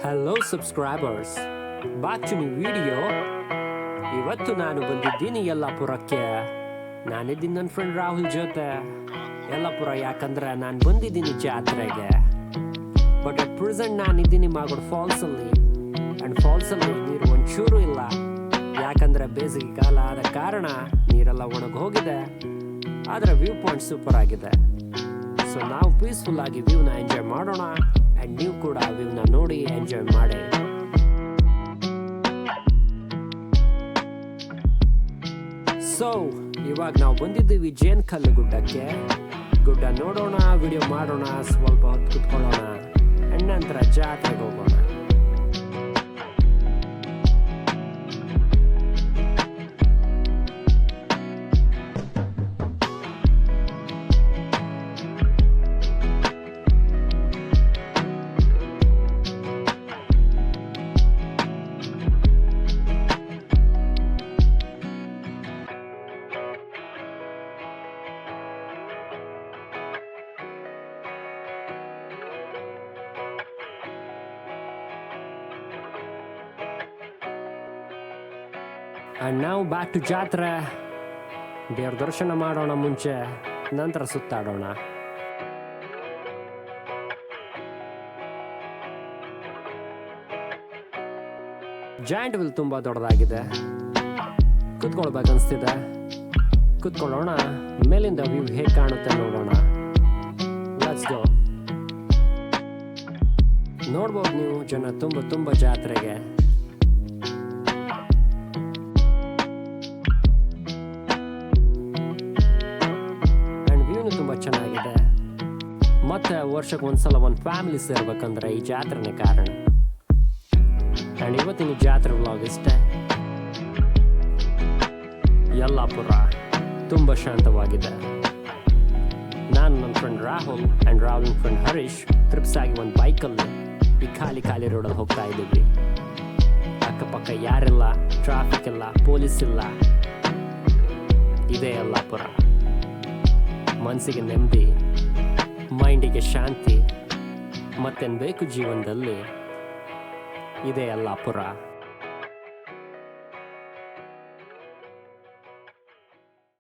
Hello subscribers, back to new video. ಇವತ್ತು ನಾನು ಬಂದಿದ್ದೀನಿ ಯಲ್ಲಾಪುರಕ್ಕೆ. ನಾನಿದ್ದೀನಿ ನನ್ನ ಫ್ರೆಂಡ್ ರಾಹುಲ್ ಜೊತೆ. ಯಲ್ಲಾಪುರ ಯಾಕಂದ್ರೆ ನಾನು ಬಂದಿದ್ದೀನಿ ಜಾತ್ರೆಗೆ. ಬಟ್ ಅಟ್ ಪ್ರೆಸೆಂಟ್ ನಾನಿದ್ದೀನಿ ಮಾಗೋಡ್ ಫಾಲ್ಸಲ್ಲಿ. ಆ್ಯಂಡ್ ಫಾಲ್ಸಲ್ಲಿ ನೀರು ಒಂಚೂರು ಇಲ್ಲ, ಯಾಕಂದ್ರೆ ಬೇಸಿಗೆ ಕಾಲ ಆದ ಕಾರಣ ನೀರೆಲ್ಲ ಒಣಗಿ ಹೋಗಿದೆ. ಆದರೆ ವ್ಯೂ ಪಾಯಿಂಟ್ ಸೂಪರ್ ಆಗಿದೆ. ಸೊ ನಾವು ಪೀಸ್ಫುಲ್ ಆಗಿ ವ್ಯೂನ ಎಂಜಾಯ್ ಮಾಡೋಣ. ಆ್ಯಂಡ್ ನೀವು ಕೂಡ ವ್ಯೂನ ನೋಡಿ ಎಂಜಾಯ್ ಮಾಡಿ. ಸೊ ಇವಾಗ ನಾವು ಬಂದಿದ್ದೀವಿ ಜೇನ್ಕಲ್ಲು ಗುಡ್ಡಕ್ಕೆ. ಗುಡ್ಡ ನೋಡೋಣ, ವಿಡಿಯೋ ಮಾಡೋಣ, ಸ್ವಲ್ಪ ಹೊತ್ತು ಕುತ್ಕೊಳ್ಳೋಣ, ಆ್ಯಂಡ್ ನಂತರ ಜಾತ್ರೆಗೆ ಹೋಗೋಣ. ಆ್ಯಂಡ್ ನಾವು ಬ್ಯಾಕ್ ಟು ಜಾತ್ರೆ. ದೇವ್ರ ದರ್ಶನ ಮಾಡೋಣ ಮುಂಚೆ, ನಂತರ ಸುತ್ತಾಡೋಣ. ಜಾಯಿಂಟ್ ವಿಲ್ ತುಂಬ ದೊಡ್ಡದಾಗಿದೆ. ಕುತ್ಕೊಳ್ಬೇಕನ್ನಿಸ್ತಿದೆ. ಕುತ್ಕೊಳ್ಳೋಣ, ಮೇಲಿಂದ ವ್ಯೂ ಹೇಗೆ ಕಾಣುತ್ತೆ ನೋಡೋಣ. Let's go. ನೋಡ್ಬೋದು ನೀವು ಜನ ತುಂಬ ಜಾತ್ರೆಗೆ. ತುಂಬ ಚೆನ್ನಾಗಿದೆ. ಮತ್ತೆ ವರ್ಷಕ್ಕೆ ಒಂದ್ಸಲ ಒಂದು ಫ್ಯಾಮಿಲಿ ಸೇರ್ಬೇಕಂದ್ರೆ ಈ ಜಾತ್ರೆನೇ ಕಾರಣ. ಆ್ಯಂಡ್ ಇವತ್ತಿನ ಜಾತ್ರೆ ವ್ಲಾಗ್ ಇಷ್ಟೇ. ಯಲ್ಲಾಪುರ ತುಂಬ ಶಾಂತವಾಗಿದೆ. ನಾನು ನನ್ನ friend Rahul and Rahul friend Harish trips ಆಗಿ ಒಂದು ಬೈಕಲ್ಲಿ ಈ ಖಾಲಿ ರೋಡಲ್ಲಿ ಹೋಗ್ತಾ ಇದ್ದೀವಿ. ಅಕ್ಕಪಕ್ಕ ಯಾರಿಲ್ಲ, ಟ್ರಾಫಿಕ್ ಇಲ್ಲ, ಪೊಲೀಸ್ ಇಲ್ಲ. ಇದೇ ಯಲ್ಲಾಪುರ. ಮನಸ್ಸಿಗೆ ನೆಮ್ಮದಿ, ಮೈಂಡಿಗೆ ಶಾಂತಿ, ಮತ್ತೇನು ಬೇಕು ಜೀವನದಲ್ಲಿ. ಇದೇ ಯಲ್ಲಾಪುರ.